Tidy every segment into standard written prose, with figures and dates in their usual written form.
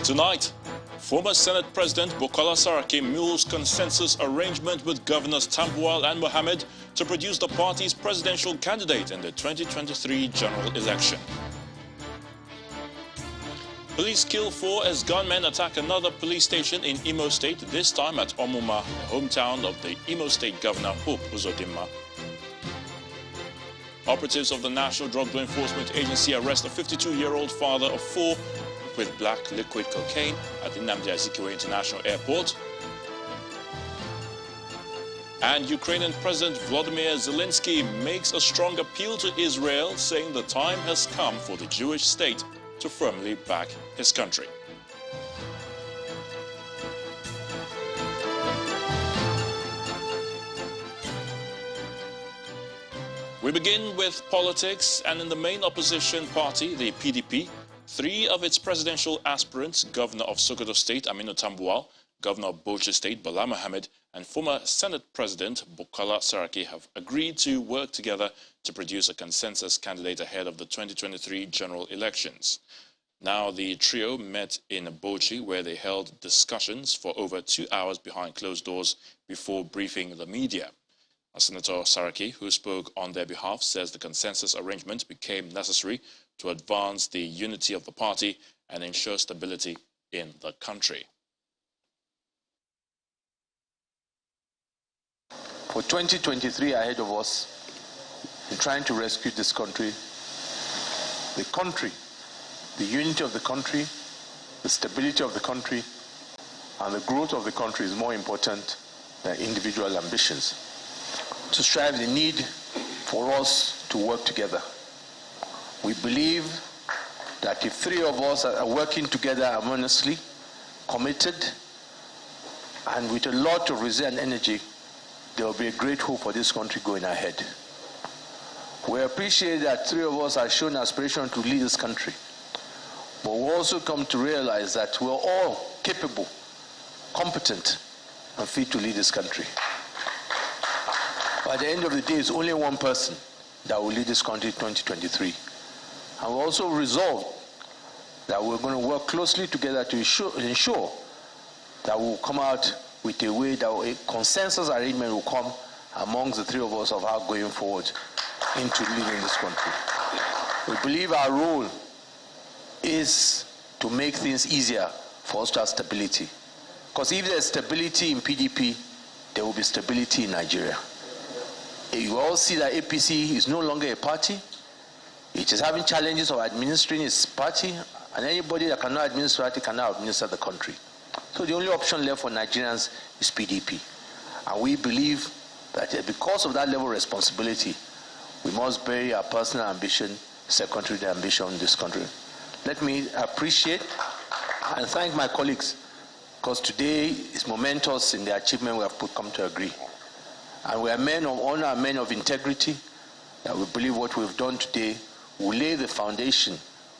Tonight, former Senate President Bukola Saraki mules consensus arrangement with Governors Tambuwal and Mohammed to produce the party's presidential candidate in the 2023 general election. Police kill 4 as gunmen attack another police station in Imo State, this time at Omuma, the hometown of the Imo State Governor Hope Uzodimma. Operatives of the National Drug Law Enforcement Agency arrest a 52-year-old father of 4 with black liquid cocaine at the Anambra International Airport. And Ukrainian President Volodymyr Zelensky makes a strong appeal to Israel, saying the time has come for the Jewish state to firmly back his country. We begin with politics, and in the main opposition party, the PDP, 3 of its presidential aspirants, Governor of Sokoto State Aminu Tambuwal, Governor of Bauchi State Bala Mohammed, and former Senate President Bukola Saraki have agreed to work together to produce a consensus candidate ahead of the 2023 general elections. Now, the trio met in Bauchi, where they held discussions for over 2 hours behind closed doors before briefing the media. Senator Saraki, who spoke on their behalf, says the consensus arrangement became necessary to advance the unity of the party and ensure stability in the country. For 2023 ahead of us, in trying to rescue this country, the unity of the country, the stability of the country, and the growth of the country is more important than individual ambitions. To strive the need for us to work together. We believe that if 3 of us are working together harmoniously, committed, and with a lot of resilient energy, there will be a great hope for this country going ahead. We appreciate that 3 of us have shown aspiration to lead this country, but we also come to realize that we're all capable, competent, and fit to lead this country. By the end of the day, it's only one person that will lead this country in 2023. And we also resolved that we're going to work closely together to ensure that we'll come out with a way that a consensus arrangement will come amongst the 3 of us of how going forward into leading this country. We believe our role is to make things easier for us to have stability. Because if there's stability in PDP, there will be stability in Nigeria. You all see that APC is no longer a party. It is having challenges of administering its party, and anybody that cannot administer it cannot administer the country. So the only option left for Nigerians is PDP. And we believe that because of that level of responsibility, we must bury our personal ambition, secondary ambition in this country. Let me appreciate and thank my colleagues, because today is momentous in the achievement we have come to agree. And we are men of honor and men of integrity, that we believe what we've done today will lay the foundation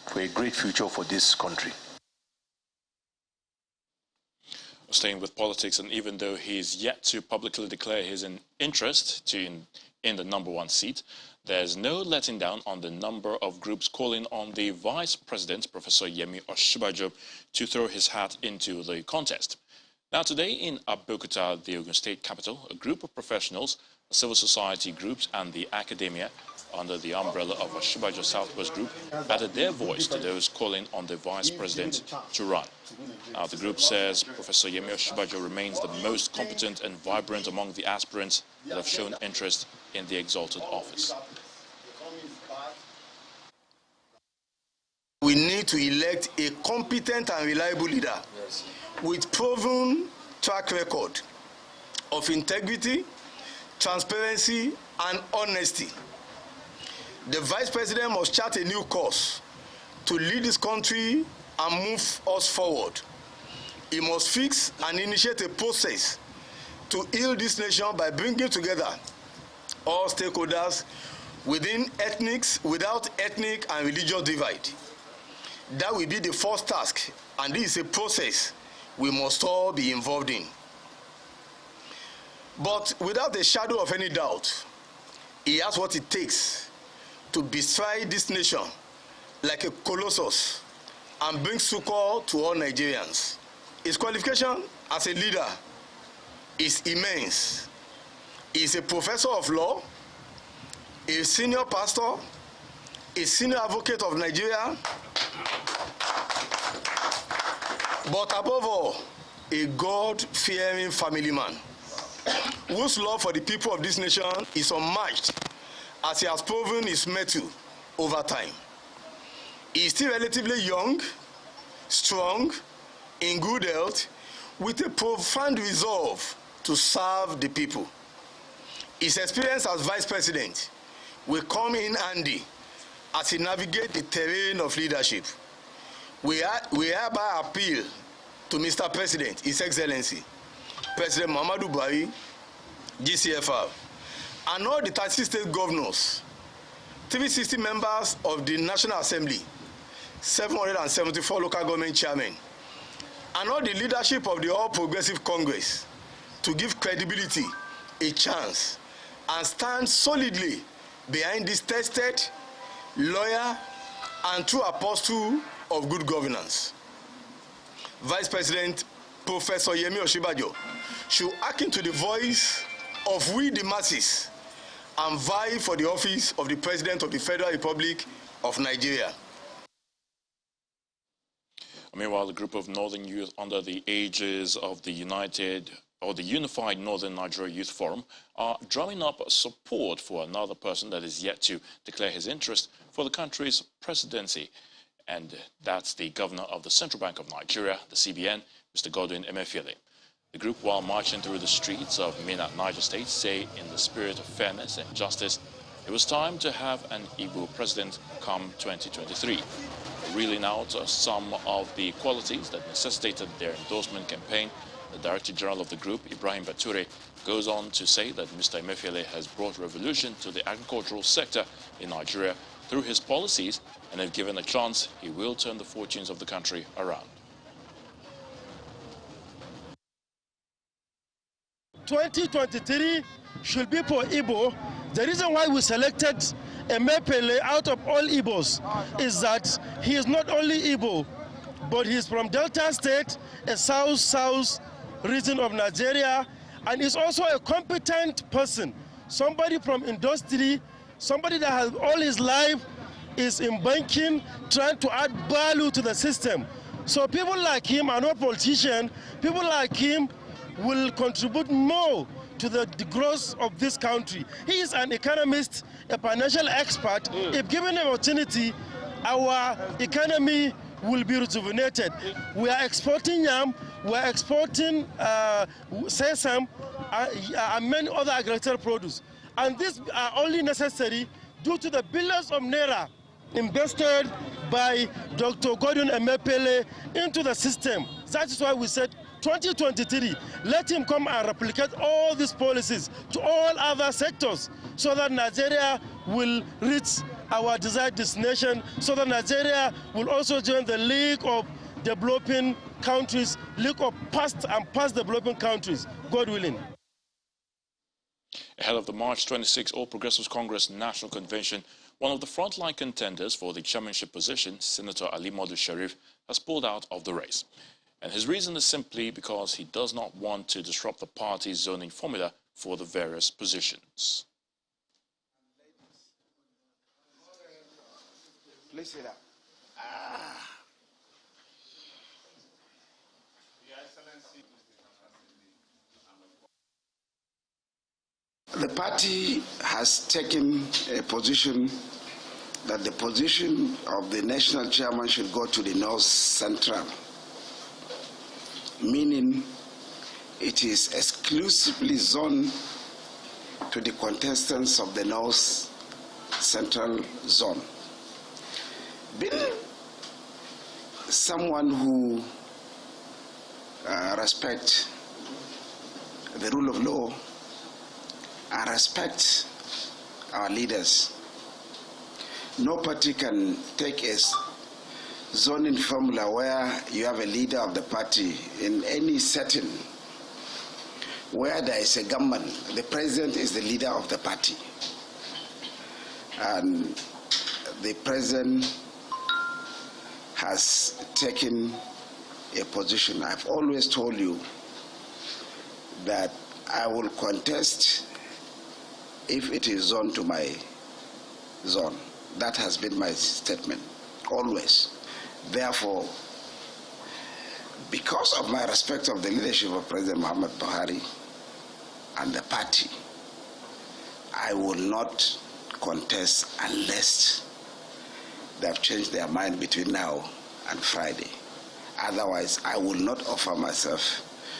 for a great future for this country. Staying with politics, and even though he's yet to publicly declare his interest in the #1 seat, there's no letting down on the number of groups calling on the Vice President, Professor Yemi Osinbajo, to throw his hat into the contest. Now, today in Abeokuta, the Ogun State capital, a group of professionals, civil society groups, and the academia, under the umbrella of Osinbajo Southwest Group, added their voice to those calling on the Vice President to run. Now, the group says Professor Yemi Osinbajo remains the most competent and vibrant among the aspirants that have shown interest in the exalted office. We need to elect a competent and reliable leader with proven track record of integrity, transparency, and honesty. The Vice President must chart a new course to lead this country and move us forward. He must fix and initiate a process to heal this nation by bringing together all stakeholders without ethnic and religious divide. That will be the first task, and this is a process we must all be involved in. But without a shadow of any doubt, he has what it takes to bestride this nation like a colossus and bring succor to all Nigerians. His qualification as a leader is immense. He is a professor of law, a senior pastor, a senior advocate of Nigeria, but above all, a God-fearing family man whose love for the people of this nation is unmatched, as he has proven his mettle over time. He is still relatively young, strong, in good health, with a profound resolve to serve the people. His experience as vice president will come in handy as he navigates the terrain of leadership. We hereby appeal to Mr. President, His Excellency, President Muhammadu Buhari, GCFR, and all the 36 state governors, 360 members of the National Assembly, 774 local government chairmen, and all the leadership of the All Progressive Congress to give credibility a chance and stand solidly behind this tested, loyal, and true apostle of good governance. Vice President Professor Yemi Osinbajo should hearken to the voice of we the masses and vie for the office of the President of the Federal Republic of Nigeria. Meanwhile, a group of Northern youth under the aegis of the Unified Northern Nigeria Youth Forum are drumming up support for another person that is yet to declare his interest for the country's presidency. And that's the governor of the Central Bank of Nigeria, the CBN, Mr. Godwin Emefiele. The group, while marching through the streets of Minna, Niger State, say in the spirit of fairness and justice, it was time to have an Igbo president come 2023. Reeling out some of the qualities that necessitated their endorsement campaign, the Director General of the group, Ibrahim Bature, goes on to say that Mr. Emefiele has brought revolution to the agricultural sector in Nigeria through his policies, and if given a chance, he will turn the fortunes of the country around. 2023 should be for Igbo. The reason why we selected Emefiele out of all Igbos is that he is not only Igbo, but he is from Delta State, a south region of Nigeria, and is also a competent person, somebody from industry, somebody that has all his life is in banking, trying to add value to the system. So people like him are not politicians. People like him will contribute more to the growth of this country. He is an economist, a financial expert. If given an opportunity, our economy will be rejuvenated. We are exporting yam, we are exporting sesame, and many other agricultural produce. And these are only necessary due to the billions of naira invested by Dr. Godwin Emefiele into the system. That is why we said 2023, let him come and replicate all these policies to all other sectors so that Nigeria will reach our desired destination, so that Nigeria will also join the League of Developing Countries, League of past developing countries, God willing. Ahead of the March 26 All Progressives Congress National Convention, one of the frontline contenders for the chairmanship position, Senator Ali Modu Sharif, has pulled out of the race. And his reason is simply because he does not want to disrupt the party's zoning formula for the various positions. Please sit down. The party has taken a position that the position of the national chairman should go to the North Central, meaning it is exclusively zoned to the contestants of the North Central zone. Being someone who respects the rule of law and respect our leaders, no party can take a zoning formula where you have a leader of the party in any setting where there is a government. The president is the leader of the party, and the president has taken a position. I've always told you that I will contest if it is zoned to my zone. That has been my statement, always. Therefore, because of my respect of the leadership of President Muhammad Buhari and the party, I will not contest unless they have changed their mind between now and Friday. Otherwise, I will not offer myself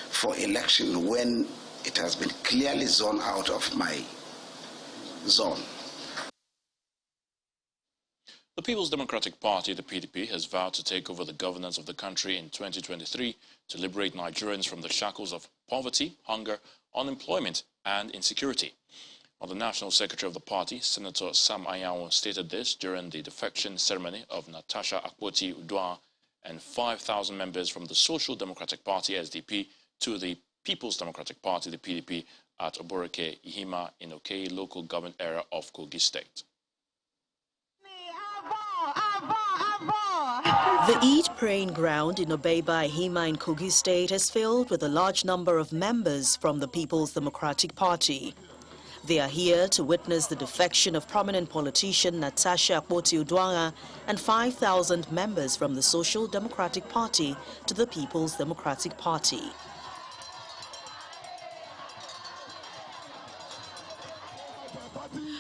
for election when it has been clearly zoned out of my zone. The People's Democratic Party, the PDP, has vowed to take over the governance of the country in 2023 to liberate Nigerians from the shackles of poverty, hunger, unemployment, and insecurity. Well, the National Secretary of the party, Senator Sam Anyanwu, stated this during the defection ceremony of Natasha Akpoti-Uduaghan and 5,000 members from the Social Democratic Party, SDP, to the People's Democratic Party, the PDP, at Oboreke, Ihima, in Okei local government area of Kogi State. The Eid praying ground in Obeba, Ihima in Kogi State is filled with a large number of members from the People's Democratic Party. They are here to witness the defection of prominent politician Natasha Akpoti-Uduaghan and 5,000 members from the Social Democratic Party to the People's Democratic Party.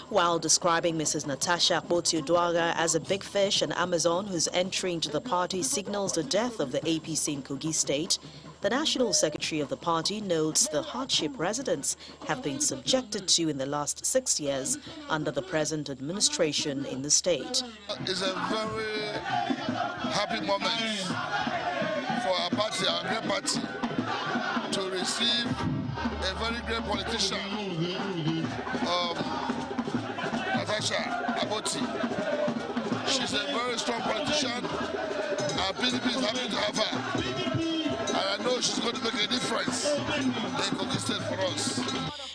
While describing Mrs. Natasha Akpoti-Uduaghan as a big fish and Amazon whose entry into the party signals the death of the APC in Kogi State, the National Secretary of the party notes the hardship residents have been subjected to in the last 6 years under the present administration in the state. It's a very happy moment for our party, our great party, to receive a very great politician, Natasha Akpoti. She's a very strong politician. Our PDP is happy to have her. And I know she's going to make a difference in Kogi State for us.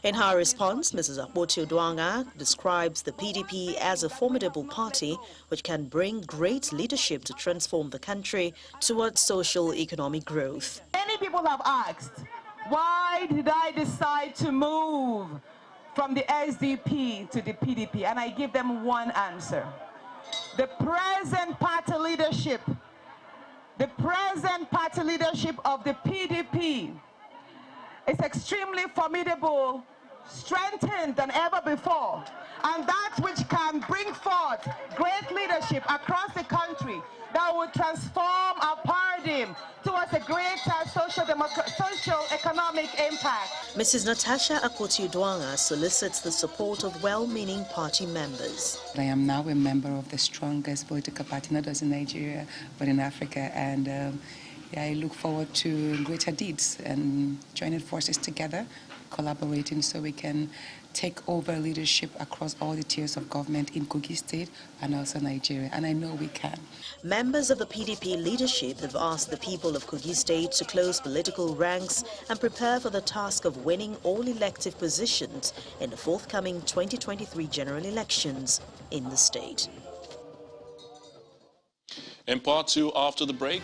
In her response, Mrs. Akpoti-Uduaghan describes the PDP as a formidable party which can bring great leadership to transform the country towards social economic growth. Many people have asked, why did I decide to move from the SDP to the PDP? And I give them one answer. The present party leadership of the PDP is extremely formidable, strengthened than ever before, and that which can bring forth great leadership across the country that will transform our paradigm towards a greater socio-economic impact. Mrs. Natasha Akpoti-Uduaghan solicits the support of well-meaning party members. I am now a member of the strongest political party, not just in Nigeria, but in Africa, and I look forward to greater deeds and joining forces together, collaborating so we can take over leadership across all the tiers of government in Kogi State and also Nigeria, and I know we can. Members of the PDP leadership have asked the people of Kogi State to close political ranks and prepare for the task of winning all elective positions in the forthcoming 2023 general elections in the state. In part two, after the break,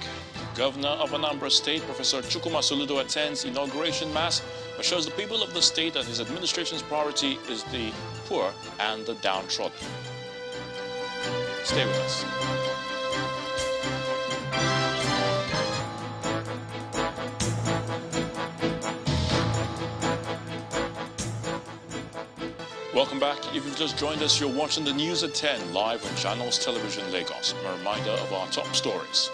Governor of Anambra State, Professor Chukwuma Soludo, attends inauguration mass, assures the people of the state that his administration's priority is the poor and the downtrodden. Stay with us. Welcome back. If you've just joined us, you're watching the news at 10 live on Channels Television Lagos. A reminder of our top stories.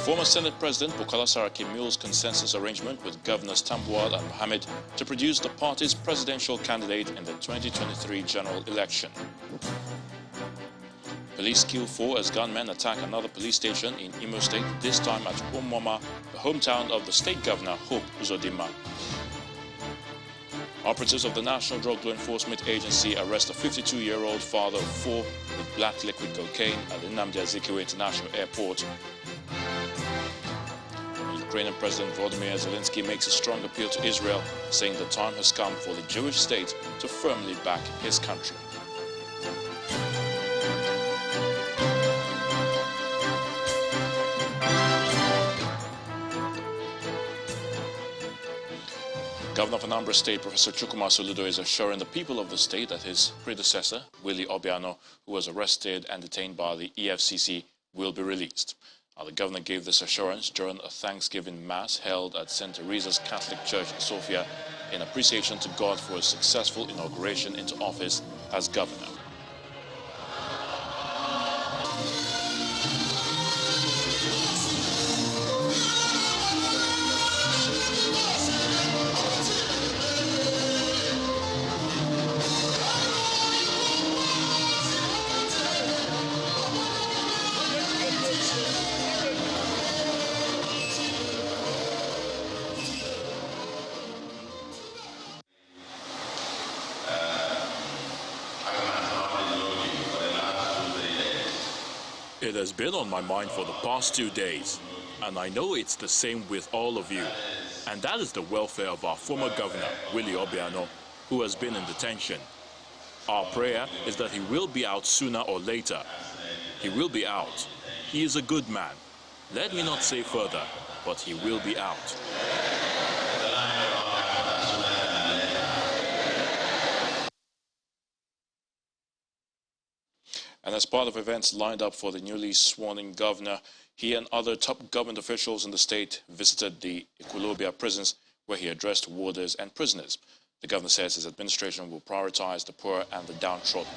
Former Senate President Bukola Saraki mules consensus arrangement with Governors Tambuwal and Mohammed to produce the party's presidential candidate in the 2023 general election. Police kill 4 as gunmen attack another police station in Imo State, this time at Umwama, the hometown of the state governor, Hope Uzodinma. Operatives of the National Drug Law Enforcement Agency arrest a 52-year-old father of 4 with black liquid cocaine at the Nnamdi Azikiwe International Airport. Ukrainian President Volodymyr Zelensky makes a strong appeal to Israel, saying the time has come for the Jewish state to firmly back his country. Governor of Anambra State, Professor Chukwuma Soludo, is assuring the people of the state that his predecessor, Willie Obiano, who was arrested and detained by the EFCC, will be released. The governor gave this assurance during a Thanksgiving Mass held at St. Teresa's Catholic Church, Sofia, in appreciation to God for his successful inauguration into office as governor. It has been on my mind for the past 2 days, and I know it's the same with all of you. And that is the welfare of our former governor, Willie Obiano, who has been in detention. Our prayer is that he will be out sooner or later. He will be out. He is a good man. Let me not say further, but he will be out. And as part of events lined up for the newly sworn-in governor, he and other top government officials in the state visited the Equilobia prisons, where he addressed warders and prisoners. The governor says his administration will prioritize the poor and the downtrodden.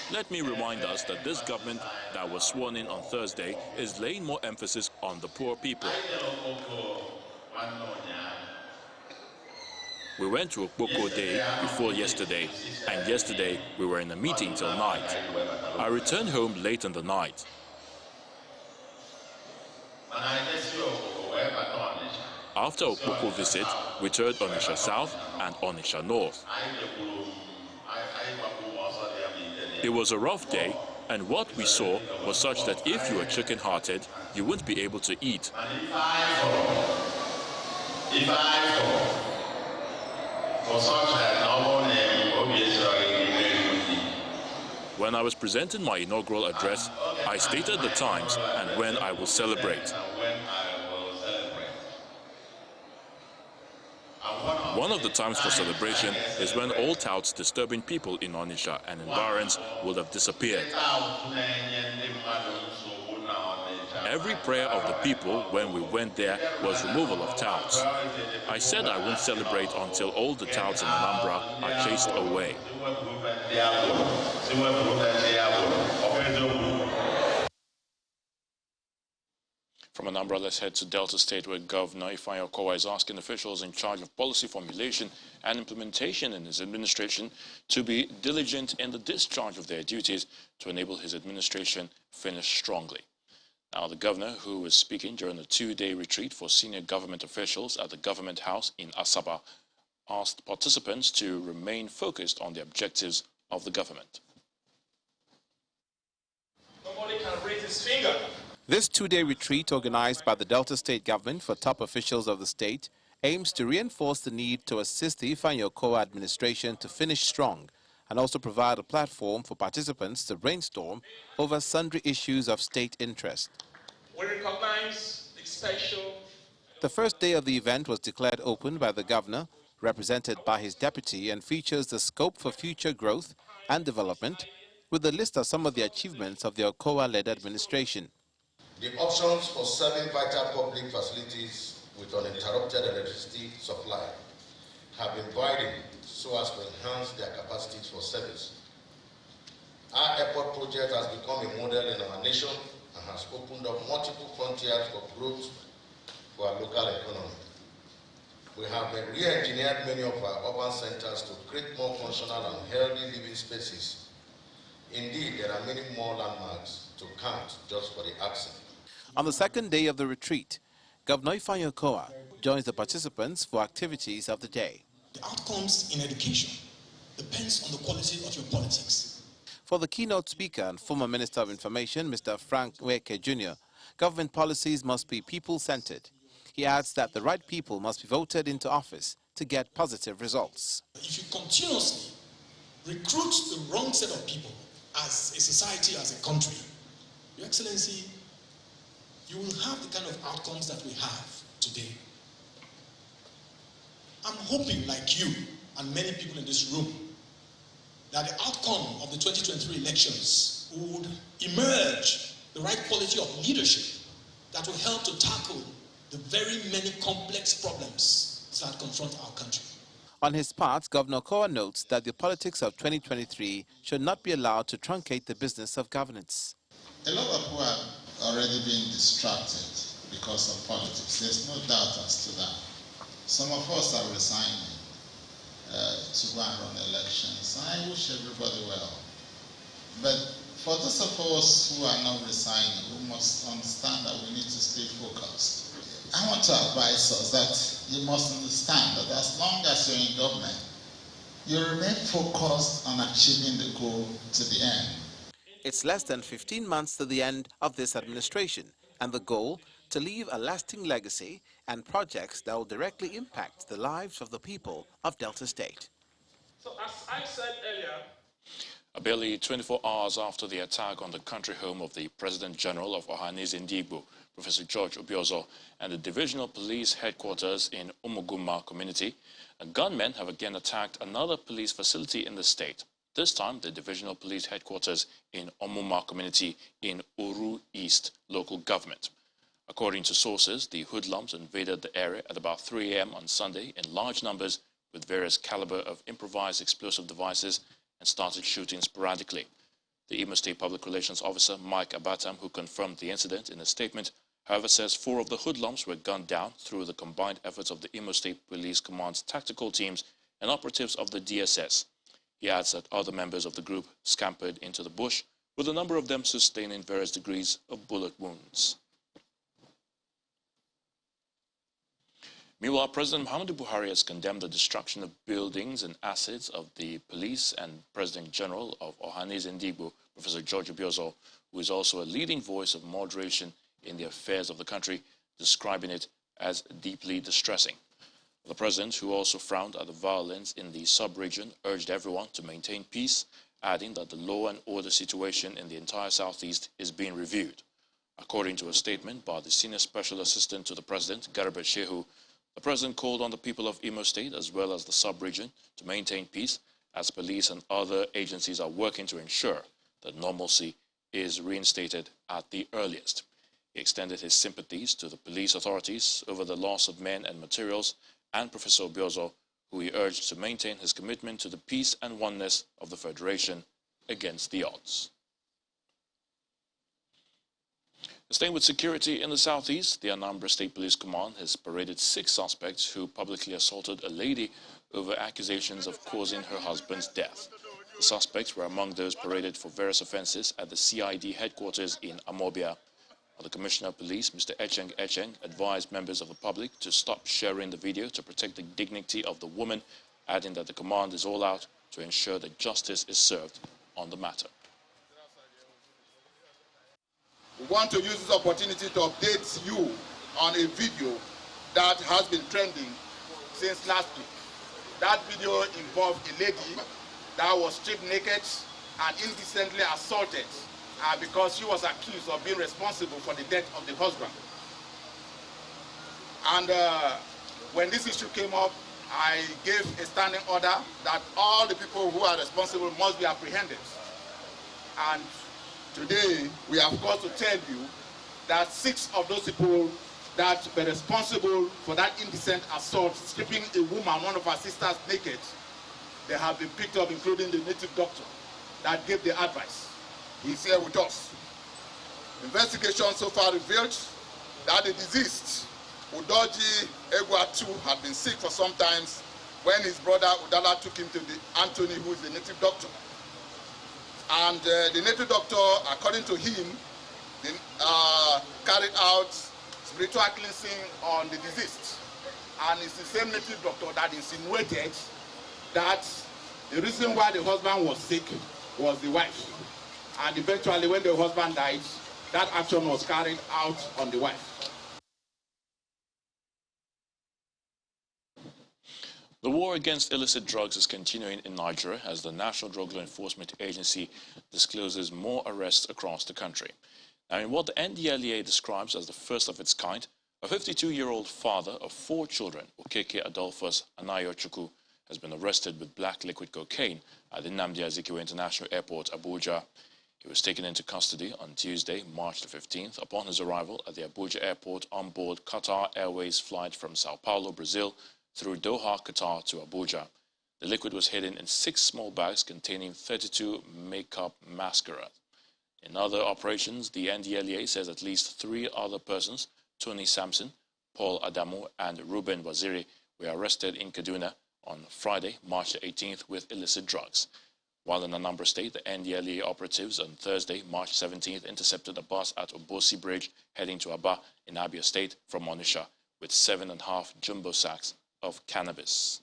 Let me remind us that this government that was sworn in on Thursday is laying more emphasis on the poor people. We went to Okpoko Day before yesterday, and yesterday we were in a meeting till night. I returned home late in the night. After Okpoko visit, we toured Onitsha South and Onitsha North. It was a rough day, and what we saw was such that if you were chicken-hearted, you wouldn't be able to eat. When I was presenting my inaugural address, I stated the times and when I will celebrate. One of the times for celebration is when all touts disturbing people in Onitsha and environs will have disappeared. Every prayer of the people when we went there was removal of touts. I said I won't celebrate until all the touts in Anambra are chased away. From Anambra, let's head to Delta State, where Governor Ifeanyi Okowa is asking officials in charge of policy formulation and implementation in his administration to be diligent in the discharge of their duties to enable his administration finish strongly. Now, the governor, who was speaking during a 2-day retreat for senior government officials at the Government House in Asaba, asked participants to remain focused on the objectives of the government. Nobody can raise his finger. This 2-day retreat, organized by the Delta State government for top officials of the state, aims to reinforce the need to assist the Ifeanyi Okowa administration to finish strong and also provide a platform for participants to brainstorm over sundry issues of state interest. We recognize the special... The first day of the event was declared open by the governor, represented by his deputy, and features the scope for future growth and development, with a list of some of the achievements of the Okowa-led administration. The options for serving vital public facilities with uninterrupted electricity supply have been widened so as to enhance their capacities for service. Our airport project has become a model in our nation and has opened up multiple frontiers for growth for our local economy. We have re-engineered many of our urban centers to create more functional and healthy living spaces. Indeed, there are many more landmarks to count just for the accent. On the second day of the retreat, Governor Ifeanyi Okowa joins the participants for activities of the day. The outcomes in education depends on the quality of your politics. For the keynote speaker and former Minister of Information, Mr. Frank Weke Jr., government policies must be people-centered. He adds that the right people must be voted into office to get positive results. If you continuously recruit the wrong set of people as a society, as a country, Your Excellency, you will have the kind of outcomes that we have today. I'm hoping, like you and many people in this room, that the outcome of the 2023 elections would emerge the right quality of leadership that will help to tackle the very many complex problems that confront our country. On his part, Governor Kowa notes that the politics of 2023 should not be allowed to truncate the business of governance. A lot of people have already been distracted because of politics. There's no doubt as to that. Some of us are resigning to go and run elections. I wish everybody well. But for those of us who are not resigning, we must understand that we need to stay focused. I want to advise us that you must understand that as long as you're in government, you remain focused on achieving the goal to the end. It's less than 15 months to the end of this administration, and the goal to leave a lasting legacy and projects that will directly impact the lives of the people of Delta State. So as I said earlier, Barely 24 hours after the attack on the country home of the President General of Ohanaeze Ndigbo, Professor George Obiozor, and the Divisional Police Headquarters in Umuguma community, gunmen have again attacked another police facility in the state. This time, the Divisional Police Headquarters in Omuma community in Uru East local government. According to sources, the hoodlums invaded the area at about 3 a.m. on Sunday in large numbers with various caliber of improvised explosive devices and started shooting sporadically. The Imo State Public Relations Officer, Mike Abatam, who confirmed the incident in a statement, however, says 4 of the hoodlums were gunned down through the combined efforts of the Imo State Police Command's tactical teams and operatives of the DSS. He adds that other members of the group scampered into the bush, with a number of them sustaining various degrees of bullet wounds. Meanwhile, President Muhammadu Buhari has condemned the destruction of buildings and assets of the police and President General of Ohanaeze Ndigbo, Professor George Obiozor, who is also a leading voice of moderation in the affairs of the country, describing it as deeply distressing. The president, who also frowned at the violence in the sub-region, urged everyone to maintain peace, adding that the law and order situation in the entire southeast is being reviewed. According to a statement by the Senior Special Assistant to the President, Garba Shehu, the president called on the people of Imo State as well as the sub-region to maintain peace as police and other agencies are working to ensure that normalcy is reinstated at the earliest. He extended his sympathies to the police authorities over the loss of men and materials and Professor Obiozor, who he urged to maintain his commitment to the peace and oneness of the Federation against the odds. Staying with security in the southeast, the Anambra State Police Command has paraded 6 suspects who publicly assaulted a lady over accusations of causing her husband's death. The suspects were among those paraded for various offences at the CID headquarters in Amobia. The Commissioner of Police, Mr. Echeng, advised members of the public to stop sharing the video to protect the dignity of the woman, adding that the command is all out to ensure that justice is served on the matter. We want to use this opportunity to update you on a video that has been trending since last week. That video involved a lady that was stripped naked and indecently assaulted because she was accused of being responsible for the death of the husband. And when this issue came up, I gave a standing order that all the people who are responsible must be apprehended. And today, we have got to tell you that 6 of those people that were responsible for that indecent assault, stripping a woman, one of our sisters, naked, they have been picked up, including the native doctor that gave the advice. He's here with us. Investigation so far revealed that the deceased, Udoji Egwatu, had been sick for some time when his brother Udala took him to the Anthony, who is the native doctor. And the native doctor, according to him, carried out spiritual cleansing on the deceased. And it's the same native doctor that insinuated that the reason why the husband was sick was the wife. And eventually, when the husband died, that action was carried out on the wife. The war against illicit drugs is continuing in Nigeria as the National Drug Law Enforcement Agency discloses more arrests across the country. Now, in what the NDLEA describes as the first of its kind, a 52-year-old father of 4 children, Okeke Adolphus Anayochukwu, has been arrested with black liquid cocaine at the Nnamdi International Airport, Abuja. He was taken into custody on Tuesday, March the 15th, upon his arrival at the Abuja airport on board Qatar Airways flight from Sao Paulo, Brazil, through Doha, Qatar to Abuja. The liquid was hidden in 6 small bags containing 32 makeup mascara. In other operations, the NDLEA says at least 3 other persons, Tony Sampson, Paul Adamu, and Ruben Waziri, were arrested in Kaduna on Friday, March the 18th, with illicit drugs. While in Anambra State, the NDLEA operatives on Thursday, March 17th, intercepted a bus at Obosi Bridge heading to Aba in Abia State from Onitsha with 7.5 jumbo sacks of cannabis.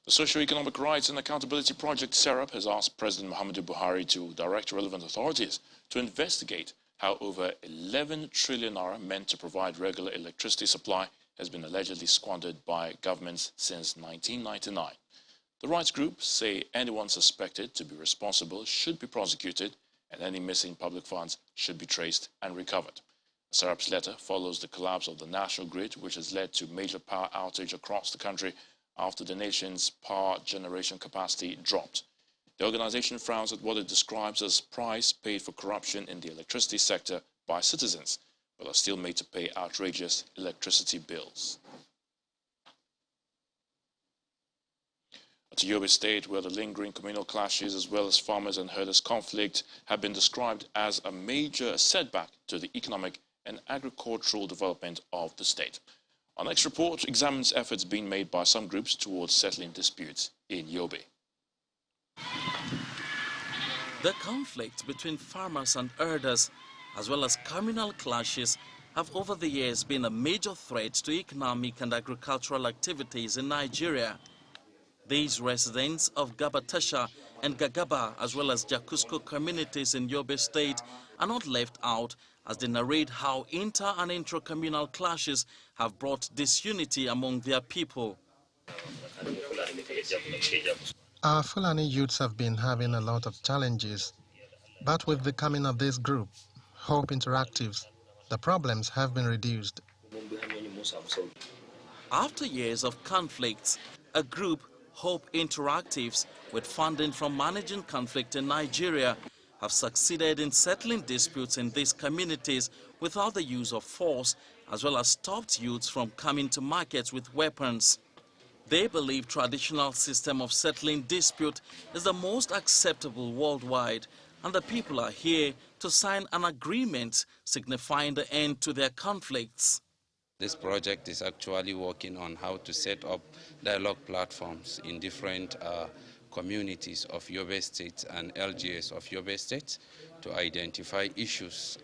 The Socio-Economic Rights and Accountability Project, SERAP, has asked President Muhammadu Buhari to direct relevant authorities to investigate how over 11 trillion naira meant to provide regular electricity supply has been allegedly squandered by governments since 1999. The rights groups say anyone suspected to be responsible should be prosecuted and any missing public funds should be traced and recovered. SERAP's letter follows the collapse of the national grid, which has led to major power outage across the country after the nation's power generation capacity dropped. The organization frowns at what it describes as price paid for corruption in the electricity sector by citizens, but are still made to pay outrageous electricity bills. At Yobe State, where the lingering communal clashes as well as farmers and herders conflict have been described as a major setback to the economic and agricultural development of the state. Our next report examines efforts being made by some groups towards settling disputes in Yobe. The conflict between farmers and herders, as well as communal clashes, have over the years been a major threat to economic and agricultural activities in Nigeria. These residents of Gabatasha and Gagaba, as well as Jakusko communities in Yobe State, are not left out as they narrate how inter- and intra-communal clashes have brought disunity among their people. Our Fulani youths have been having a lot of challenges, but with the coming of this group, Hope Interactives, the problems have been reduced. After years of conflicts, a group, Hope Interactives, with funding from Managing Conflict in Nigeria, have succeeded in settling disputes in these communities without the use of force, as well as stopped youths from coming to markets with weapons. They believe traditional system of settling dispute is the most acceptable worldwide, and the people are here to sign an agreement signifying the end to their conflicts. This project is actually working on how to set up dialogue platforms in different communities of Yobe State and LGS of Yobe State to identify issues,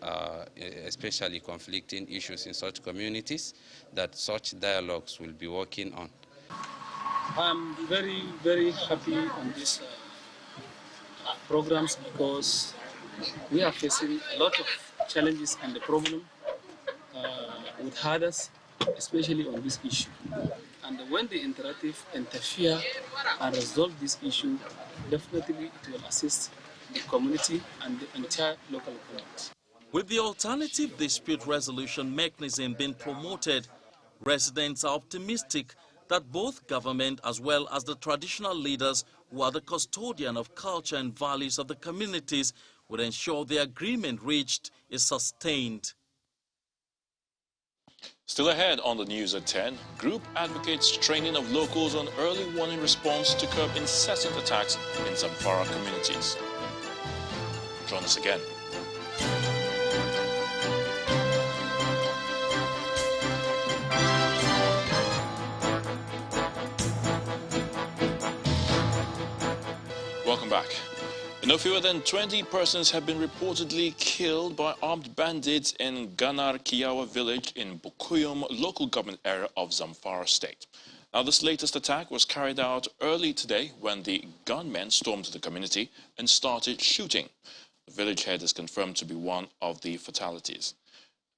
especially conflicting issues in such communities, that such dialogues will be working on. I'm very, very happy on these programs because we are facing a lot of challenges and the problem with herders, especially on this issue. And when the interactive interfere and resolve this issue, definitely it will assist the community and the entire local community. With the alternative dispute resolution mechanism being promoted, residents are optimistic that both government as well as the traditional leaders who are the custodian of culture and values of the communities would ensure the agreement reached is sustained. Still ahead on the news at 10, group advocates training of locals on early warning response to curb incessant attacks in Zamfara communities. Join us again. Welcome back. No fewer than 20 persons have been reportedly killed by armed bandits in Ganar Kiyawa village in Bukuyum local government area of Zamfara state. Now, this latest attack was carried out early today when the gunmen stormed the community and started shooting. The village head is confirmed to be one of the fatalities.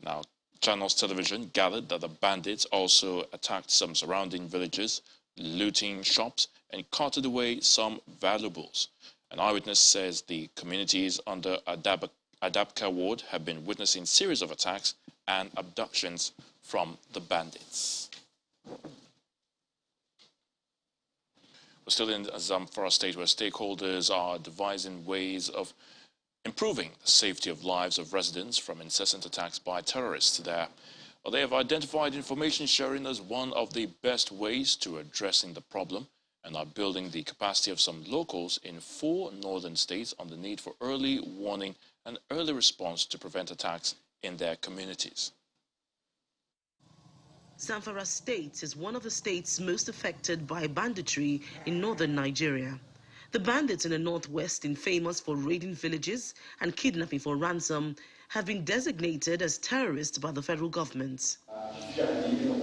Now, Channels Television gathered that the bandits also attacked some surrounding villages, looting shops and carted away some valuables. An eyewitness says the communities under Adabka ward have been witnessing a series of attacks and abductions from the bandits. We're still in Zamfara state, where stakeholders are devising ways of improving the safety of lives of residents from incessant attacks by terrorists there. Well, they have identified information sharing as one of the best ways to addressing the problem and are building the capacity of some locals in 4 northern states on the need for early warning and early response to prevent attacks in their communities. Zamfara State is one of the states most affected by banditry in northern Nigeria. The bandits in the northwest, infamous for raiding villages and kidnapping for ransom, have been designated as terrorists by the federal government.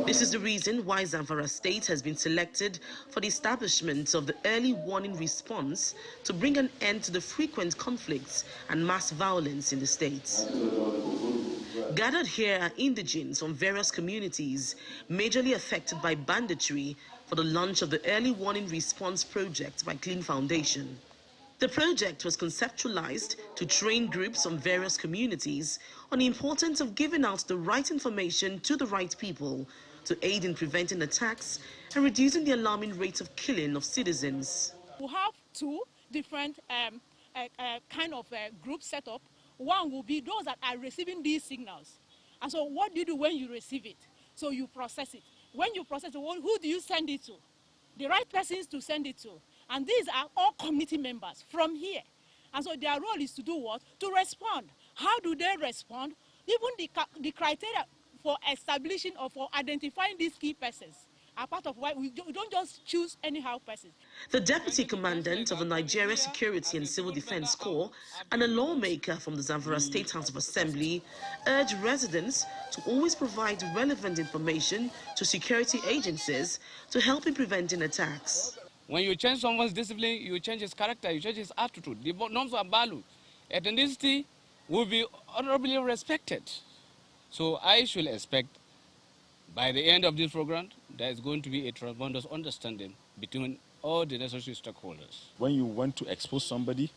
This is the reason why Zamfara State has been selected for the establishment of the early warning response to bring an end to the frequent conflicts and mass violence in the state. Gathered here are indigents from various communities majorly affected by banditry for the launch of the Early Warning Response Project by Clean Foundation. The project was conceptualized to train groups from various communities on the importance of giving out the right information to the right people to aid in preventing attacks and reducing the alarming rate of killing of citizens. We have 2 different kind of groups set up. One will be those that are receiving these signals. And so what do you do when you receive it? So you process it. When you process it, who do you send it to? The right persons to send it to. And these are all community members from here. And so their role is to do what? To respond. How do they respond? Even the criteria for establishing or for identifying these key persons are part of why we don't just choose anyhow persons. The Deputy Commandant of the Nigeria Security and Civil Defense Corps and a lawmaker from the Zamfara State House of Assembly urged residents to always provide relevant information to security agencies to help in preventing attacks. When you change someone's discipline, you change his character, you change his attitude. The norms of value, ethnicity will be honorably respected. So I should expect by the end of this program, there is going to be a tremendous understanding between all the necessary stakeholders. When you want to expose somebody,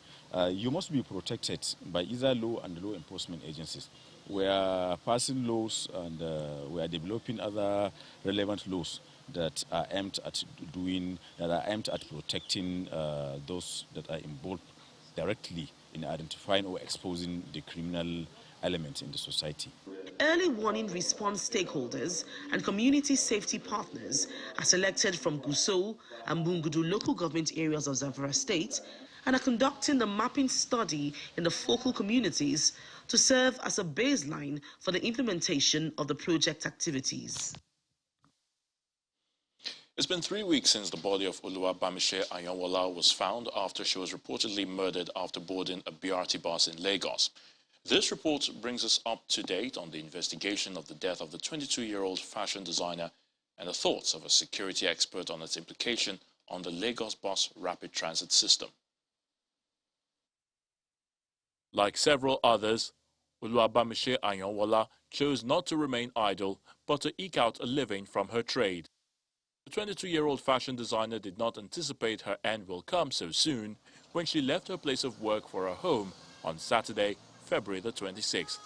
you must be protected by either law and law enforcement agencies. We are passing laws and we are developing other relevant laws that are aimed at protecting those that are involved directly in identifying or exposing the criminal elements in the society. Early warning response stakeholders and community safety partners are selected from Gusau and Bungudu local government areas of Zamfara State and are conducting the mapping study in the focal communities to serve as a baseline for the implementation of the project activities. It's been 3 weeks since the body of Oluwabamiche Ayanwola was found after she was reportedly murdered after boarding a BRT bus in Lagos. This report brings us up to date on the investigation of the death of the 22-year-old fashion designer and the thoughts of a security expert on its implication on the Lagos bus rapid transit system. Like several others, Oluwabamiche Ayanwola chose not to remain idle, but to eke out a living from her trade. The 22-year-old fashion designer did not anticipate her end will come so soon when she left her place of work for her home on Saturday, February the 26th.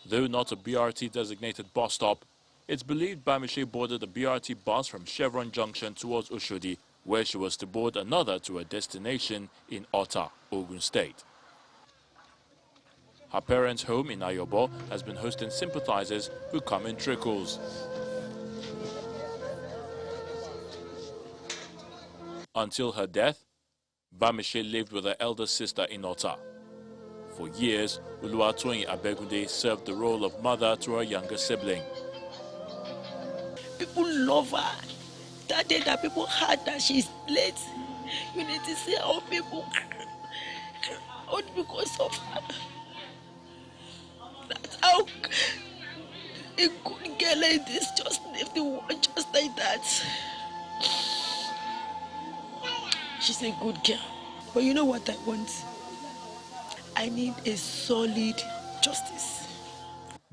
Though not a BRT-designated bus stop, it's believed Bamiche boarded a BRT bus from Chevron Junction towards Oshodi, where she was to board another to a destination in Ota, Ogun State. Her parents' home in Ayobo has been hosting sympathizers who come in trickles. Until her death, Bamiche lived with her elder sister in Ota. For years, Uluwatoyin Abegunde served the role of mother to her younger sibling. People love her. That day that people heard that she's late, you need to see how people crowd because of her. That's how a good girl like this just left the world just like that. She's a good girl. But you know what I want? I need a solid justice.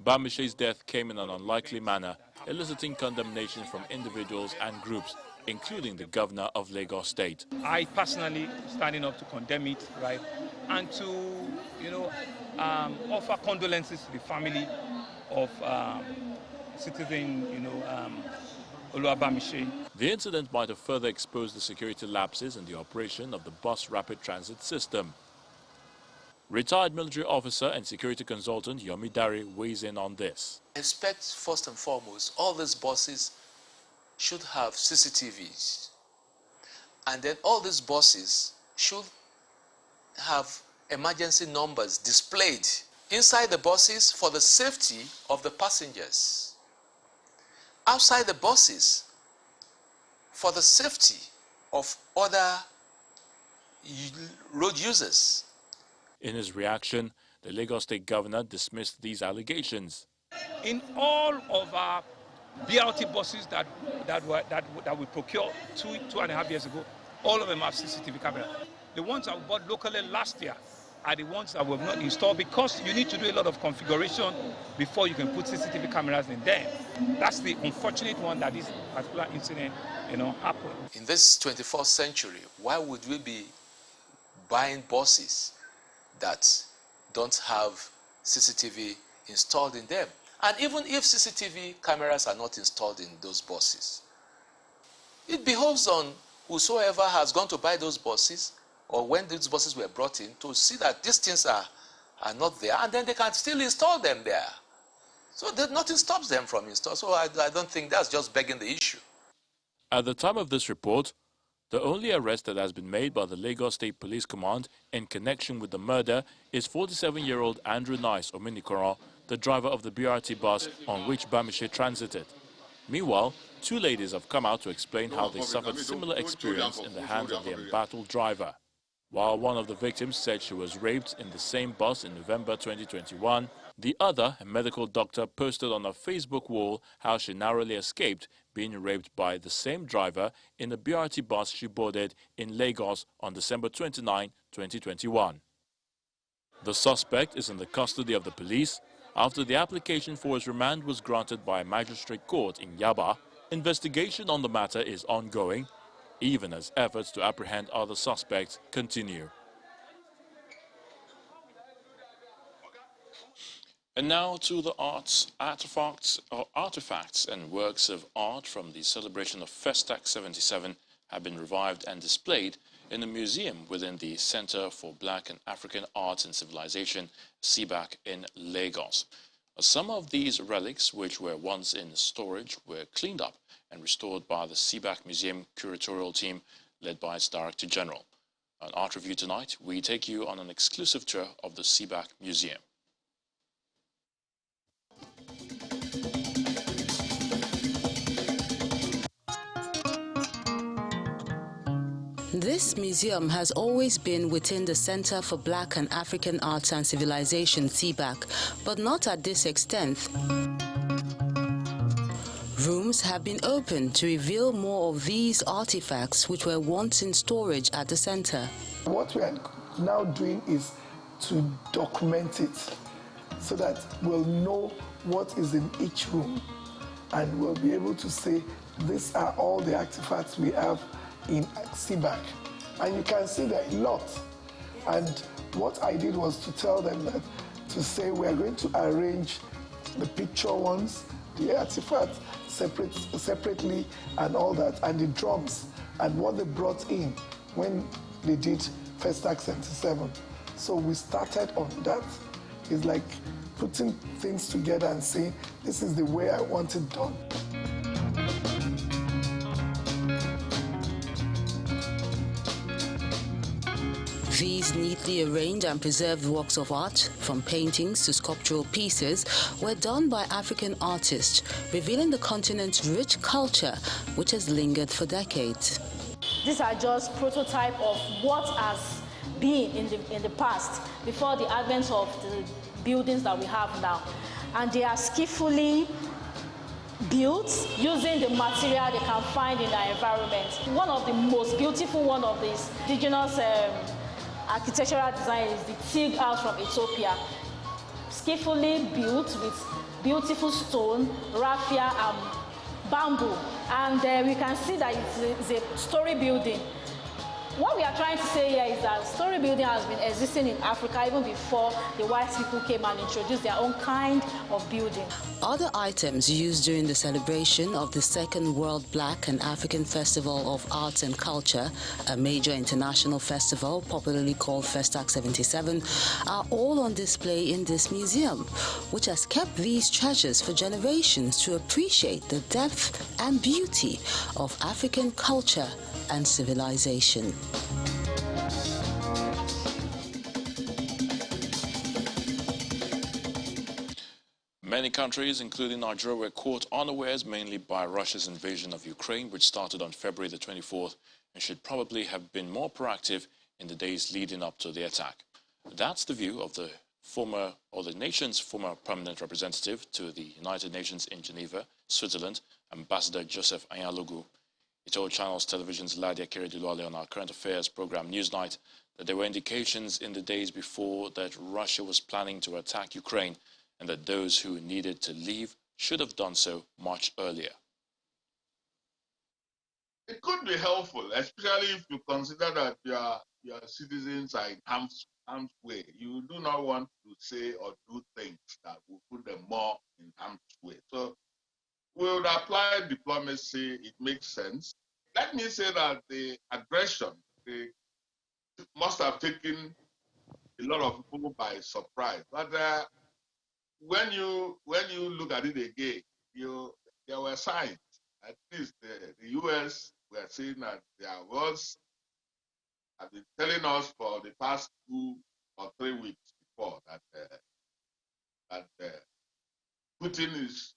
Bamishe's death came in an unlikely manner, eliciting condemnation from individuals and groups, including the governor of Lagos State. I personally standing up to condemn it, right, and to, offer condolences to the family of citizen, Oluwabamishe. The incident might have further exposed the security lapses in the operation of the bus rapid transit system. Retired military officer and security consultant Yobe weighs in on this. I expect first and foremost all these buses should have CCTVs, and then all these buses should have emergency numbers displayed inside the buses for the safety of the passengers, outside the buses for the safety of other road users. In his reaction, the Lagos State governor dismissed these allegations. In all of our BRT buses that we procured two and a half years ago, all of them have CCTV cameras. The ones that we bought locally last year are the ones that we have not installed, because you need to do a lot of configuration before you can put CCTV cameras in there. That's the unfortunate one that this particular incident, happened. In this 21st century, why would we be buying buses that don't have CCTV installed in them? And even if CCTV cameras are not installed in those buses, it behoves on whosoever has gone to buy those buses, or when these buses were brought in, to see that these things are not there, and then they can still install them there. So nothing stops them from installing. So I don't think that's just begging the issue. At the time of this report, the only arrest that has been made by the Lagos State Police Command in connection with the murder is 47-year-old Andrew Nice Ominikoro, the driver of the BRT bus on which Bamishe transited. Meanwhile, two ladies have come out to explain how they suffered similar experience in the hands of the embattled driver. While one of the victims said she was raped in the same bus in November 2021, the other, a medical doctor, posted on her Facebook wall how she narrowly escaped being raped by the same driver in the BRT bus she boarded in Lagos on December 29, 2021. The suspect is in the custody of the police after the application for his remand was granted by a magistrate court in Yaba. Investigation on the matter is ongoing, even as efforts to apprehend other suspects continue. And now to the artifacts and works of art from the celebration of FESTAC 77 have been revived and displayed in a museum within the Center for Black and African Arts and Civilization, CBAC, in Lagos. Some of these relics, which were once in storage, were cleaned up and restored by the CBAC Museum curatorial team led by its Director General. On Art Review tonight, we take you on an exclusive tour of the CBAC Museum. This museum has always been within the Center for Black and African Arts and Civilization, CBAC, but not at this extent. Rooms have been opened to reveal more of these artifacts which were once in storage at the center. What we are now doing is to document it so that we'll know what is in each room, and we'll be able to say these are all the artifacts we have in CBAC. And you can see there a lot. And what I did was to tell them that, to say we are going to arrange the picture ones, the artifacts separately and all that, and the drums and what they brought in when they did FESTAC 77. So we started on that. It's like putting things together and saying, this is the way I want it done. These neatly arranged and preserved works of art, from paintings to sculptural pieces, were done by African artists, revealing the continent's rich culture, which has lingered for decades. These are just prototype of what has been in the past, before the advent of the buildings that we have now. And they are skillfully built using the material they can find in their environment. One of the most beautiful one of these indigenous architectural design is the Tig house from Ethiopia, skillfully built with beautiful stone, raffia, bamboo. And we can see that it's a story building. What we are trying to say here is that story building has been existing in Africa even before the white people came and introduced their own kind of building. Other items used during the celebration of the Second World Black and African Festival of Arts and Culture, a major international festival popularly called FESTAC 77, are all on display in this museum, which has kept these treasures for generations to appreciate the depth and beauty of African culture and civilization. Many countries, including Nigeria, were caught unawares mainly by Russia's invasion of Ukraine, which started on February the 24th and should probably have been more proactive in the days leading up to the attack. That's the view of the nation's former permanent representative to the United Nations in Geneva, Switzerland, Ambassador Joseph Anyalogu. He told Channels Television's Ladia Keredulwale on our current affairs program Newsnight that there were indications in the days before that Russia was planning to attack Ukraine and that those who needed to leave should have done so much earlier. It could be helpful, especially if you consider that your citizens are in harm's way. You do not want to say or do things that will put them more in harm's way. So we would apply diplomacy. It makes sense. Let me say that the aggression must have taken a lot of people by surprise. But when you look at it again, there were signs. At least the U.S. were saying that there was, have been telling us for the past 2 or 3 weeks before that Putin is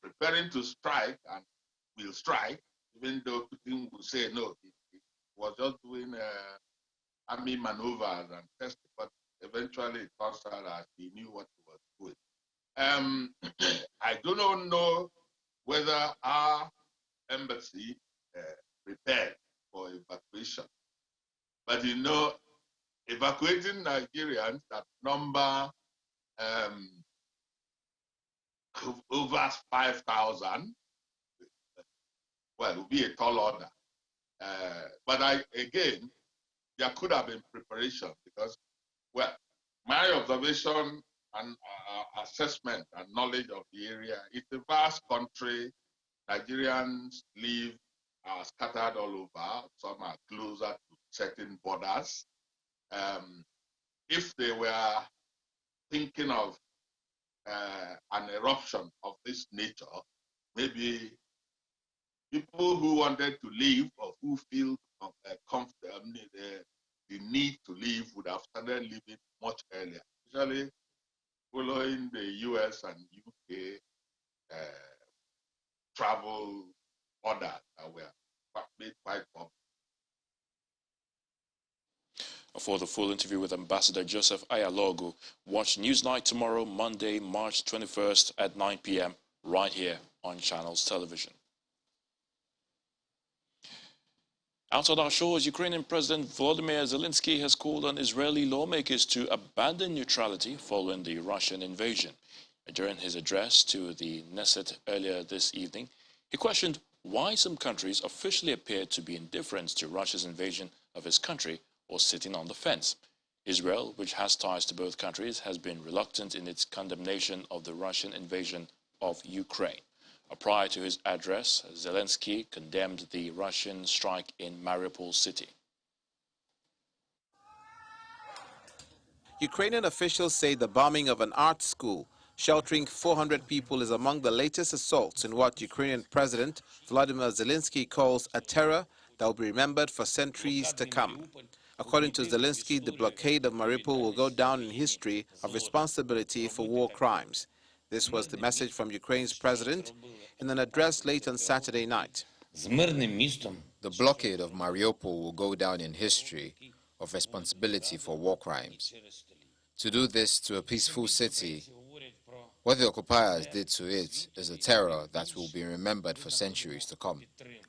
preparing to strike and will strike, even though Putin will say no, he was just doing army maneuvers and testing, but eventually it turns out that he knew what he was doing. I do not know whether our embassy prepared for evacuation, but evacuating Nigerians that number over 5,000, well, it will be a tall order. But again, there could have been preparation because, well, my observation and assessment and knowledge of the area, it's a vast country. Nigerians are scattered all over. Some are closer to certain borders. If they were thinking of an eruption of this nature, maybe people who wanted to leave or who feel the need to leave would have started leaving much earlier, especially following the US and UK travel orders that were made quite public. For the full interview with Ambassador Joseph Anyalogu, watch Newsnight tomorrow, Monday, March 21st at 9 p.m. right here on Channels Television. Outside our shores, Ukrainian President Volodymyr Zelensky has called on Israeli lawmakers to abandon neutrality following the Russian invasion. During his address to the Knesset earlier this evening, he questioned why some countries officially appeared to be indifferent to Russia's invasion of his country or sitting on the fence. Israel, which has ties to both countries, has been reluctant in its condemnation of the Russian invasion of Ukraine. Prior to his address, Zelensky condemned the Russian strike in Mariupol city. Ukrainian officials say the bombing of an art school sheltering 400 people is among the latest assaults in what Ukrainian President Volodymyr Zelensky calls a terror that will be remembered for centuries to come. According to Zelensky, the blockade of Mariupol will go down in history of responsibility for war crimes. This was the message from Ukraine's president in an address late on Saturday night. The blockade of Mariupol will go down in history of responsibility for war crimes. To do this to a peaceful city, what the occupiers did to it is a terror that will be remembered for centuries to come.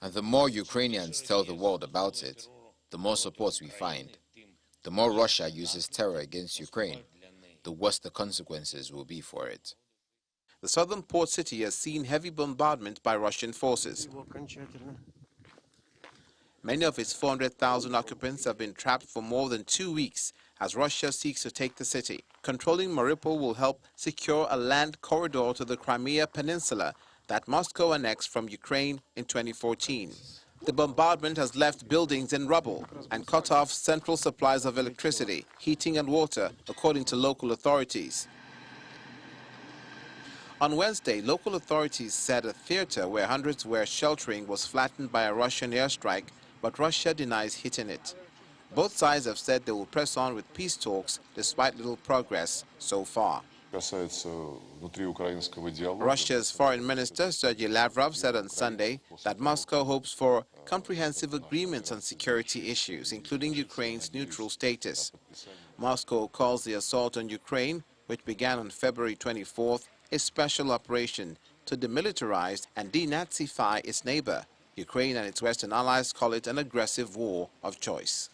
And the more Ukrainians tell the world about it, the more support we find. The more Russia uses terror against Ukraine, the worse the consequences will be for it. the southern port city has seen heavy bombardment by Russian forces. Many of its 400,000 occupants have been trapped for more than 2 weeks as Russia seeks to take the city. Controlling Mariupol will help secure a land corridor to the Crimea Peninsula that Moscow annexed from Ukraine in 2014. The bombardment has left buildings in rubble and cut off central supplies of electricity, heating and water, according to local authorities. On Wednesday, local authorities said a theater where hundreds were sheltering was flattened by a Russian airstrike, but Russia denies hitting it. Both sides have said they will press on with peace talks despite little progress so far. Russia's Foreign Minister Sergei Lavrov said on Sunday that Moscow hopes for comprehensive agreements on security issues, including Ukraine's neutral status. Moscow calls the assault on Ukraine, which began on February 24th, a special operation to demilitarize and denazify its neighbor. Ukraine and its Western allies call it an aggressive war of choice.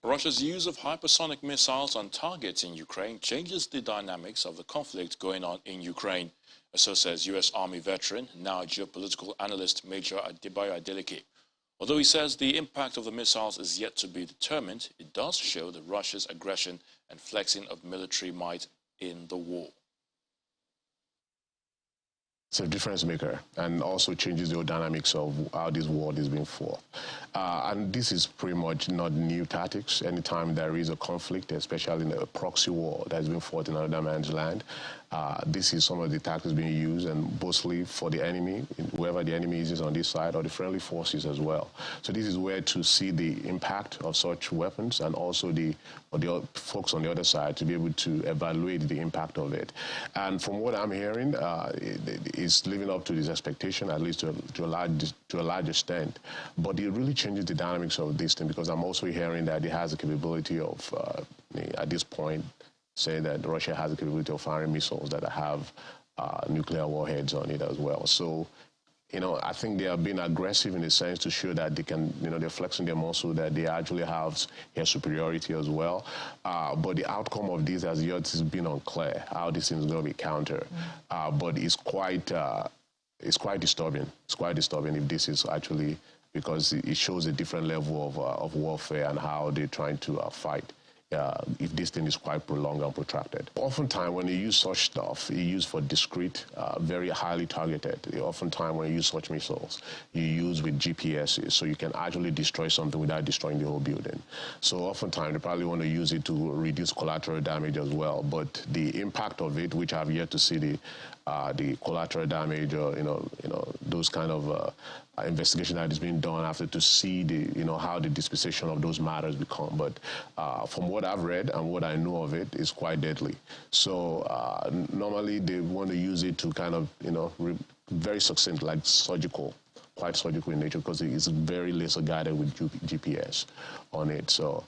Russia's use of hypersonic missiles on targets in Ukraine changes the dynamics of the conflict going on in Ukraine. So says U.S. Army veteran, now geopolitical analyst Major Adebayo Adeleke. Although he says the impact of the missiles is yet to be determined, it does show that Russia's aggression and flexing of military might in the war. It's a difference maker and also changes the dynamics of how this war is being fought. And this is pretty much not new tactics. Anytime there is a conflict, especially in a proxy war that has been fought in another man's land, this is some of the tactics being used, and mostly for the enemy, whoever the enemy is on this side, or the friendly forces as well. So this is where to see the impact of such weapons, and also the folks on the other side to be able to evaluate the impact of it. And from what I'm hearing, it's living up to this expectation, at least to a large extent. But it really changes the dynamics of this thing, because I'm also hearing that it has the capability of, at this point, say that Russia has the capability of firing missiles that have nuclear warheads on it as well. So, I think they are being aggressive in a sense to show that they can, they're flexing their muscle, that they actually have air superiority as well. But the outcome of this has yet been unclear, how this thing is going to be countered. But it's quite disturbing. It's quite disturbing if this is actually, because it shows a different level of warfare and how they're trying to fight. If this thing is quite prolonged and protracted. Oftentimes, when you use such stuff, you use for discrete, very highly targeted. Oftentimes, when you use such missiles, you use with GPSs, so you can actually destroy something without destroying the whole building. So oftentimes, they probably want to use it to reduce collateral damage as well. But the impact of it, which I've yet to see the collateral damage, or those kind of investigation that is being done after, to see how the disposition of those matters become. But from what I've read and what I know of it, is quite deadly. So normally they want to use it to kind of very succinct, like surgical, quite surgical in nature, because it's very laser guided with GPS on it. So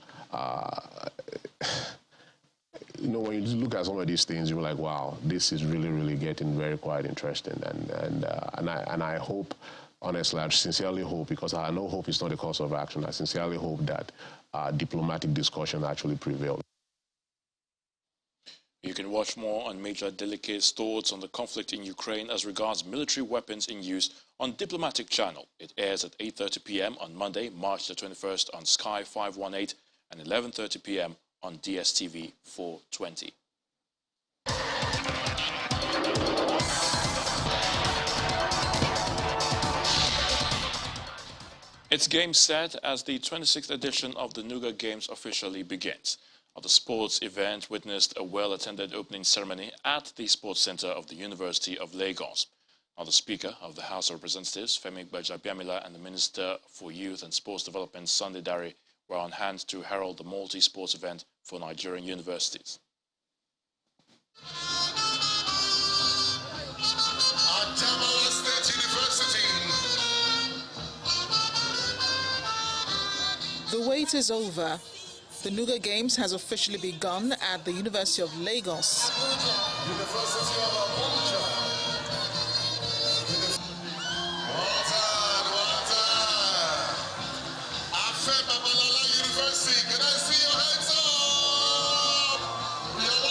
when you look at some of these things, you're like, wow, this is really, really getting very quite interesting. And I hope, honestly, I sincerely hope, because I know hope is not a course of action, I sincerely hope that diplomatic discussion actually prevails. You can watch more on Major Adeleke's thoughts on the conflict in Ukraine as regards military weapons in use on Diplomatic Channel. It airs at 8:30 p.m. on Monday, March the 21st on Sky 518 and 11:30 p.m. on DSTV 420. It's game set as the 26th edition of the NUGA Games officially begins. The sports event witnessed a well-attended opening ceremony at the Sports Center of the University of Lagos. The Speaker of the House of Representatives, Femi Gbajabiamila, and the Minister for Youth and Sports Development, Sunday Dare, were on hand to herald the multi-sports event for Nigerian universities. The wait is over. The NUGA Games has officially begun at the University of Lagos. Can I see your hands up? You're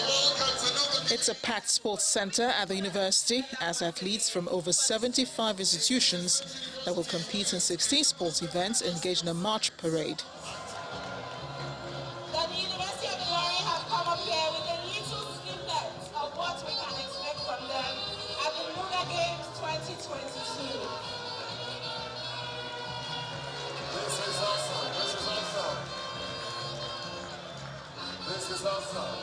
welcome to NUGA It's a packed sports center at the university as athletes from over 75 institutions that will compete in 16 sports events engage in a march parade. The University of Ilorin have come up here with a little snippet of what we can expect from them at the NUGA Games 2022. This is awesome. This is awesome. This is awesome.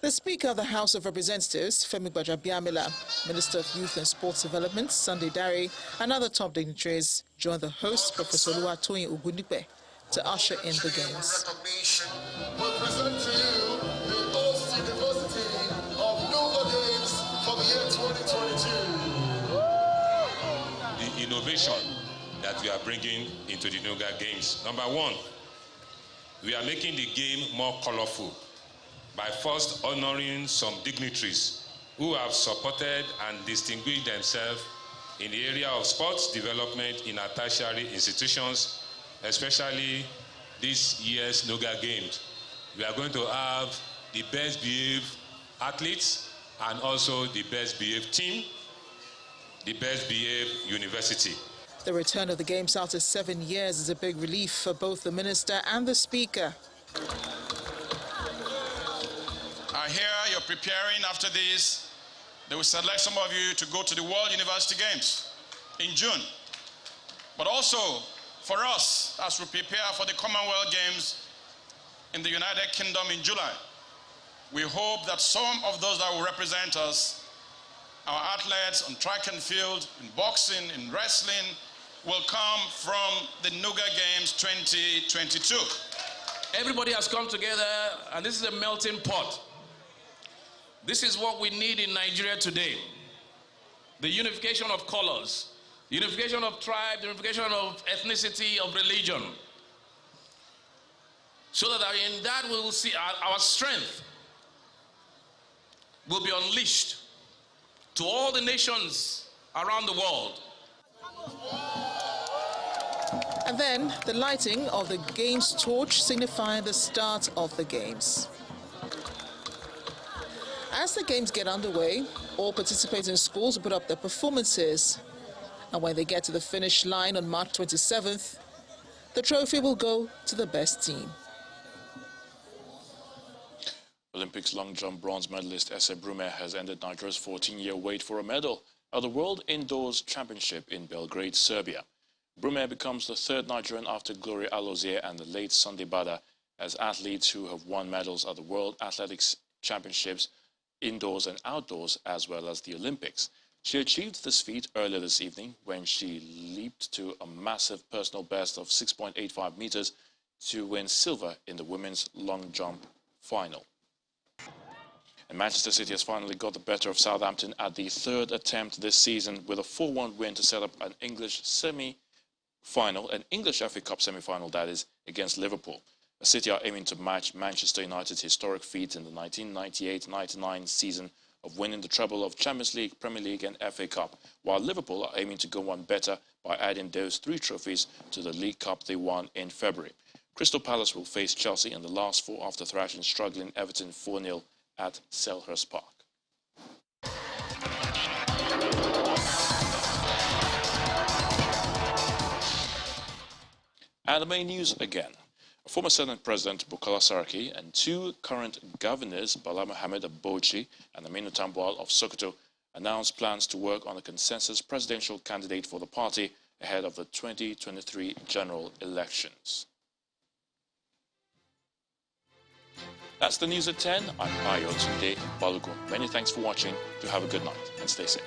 The Speaker of the House of Representatives, Femi Gbajabiamila, Minister of Youth and Sports Development, Sunday Dare, and other top dignitaries joined the host, Professor Oluwatoyin Ogundipe, to usher in the games. We present to you the host University of NUGA Games for the year 2022. The innovation that we are bringing into the NUGA Games. Number one, we are making the game more colorful by first honoring some dignitaries who have supported and distinguished themselves in the area of sports development in our tertiary institutions, especially this year's NUGA Games. We are going to have the best behaved athletes and also the best behaved team, the best behaved university. The return of the games after 7 years is a big relief for both the minister and the speaker. I hear you're preparing after this. They will select some of you to go to the World University Games in June. But also, for us, as we prepare for the Commonwealth Games in the United Kingdom in July, we hope that some of those that will represent us, our athletes on track and field, in boxing, in wrestling, will come from the NUGA Games 2022. Everybody has come together, and this is a melting pot. This is what we need in Nigeria today. The unification of colors, the unification of tribe, the unification of ethnicity, of religion. So that in that we will see our strength will be unleashed to all the nations around the world. And then the lighting of the games torch signifying the start of the games. As the games get underway, all participating schools will put up their performances. And when they get to the finish line on March 27th, the trophy will go to the best team. Olympics long jump bronze medalist Ese Brume has ended Nigeria's 14-year wait for a medal at the World Indoors Championship in Belgrade, Serbia. Brume becomes the third Nigerian after Gloria Alozie and the late Sunday Bada as athletes who have won medals at the World Athletics Championships, indoors and outdoors, as well as the Olympics. She achieved this feat earlier this evening when she leaped to a massive personal best of 6.85 meters to win silver in the women's long jump final. And Manchester City has finally got the better of Southampton at the third attempt this season with a 4-1 win to set up an English FA Cup semi-final, that is, against Liverpool. The City are aiming to match Manchester United's historic feat in the 1998-99 season of winning the treble of Champions League, Premier League and FA Cup, while Liverpool are aiming to go one better by adding those 3 trophies to the League Cup they won in February. Crystal Palace will face Chelsea in the last 4 after thrashing struggling Everton 4-0 at Selhurst Park. And the main news again. Former Senate President Bukola Saraki and 2 current governors, Bala Mohammed of Bauchi and Aminu Tambuwal of Sokoto, announced plans to work on a consensus presidential candidate for the party ahead of the 2023 general elections. That's the news at 10. I'm Ayo Tunde Balugu. Many thanks for watching. Do have a good night and stay safe.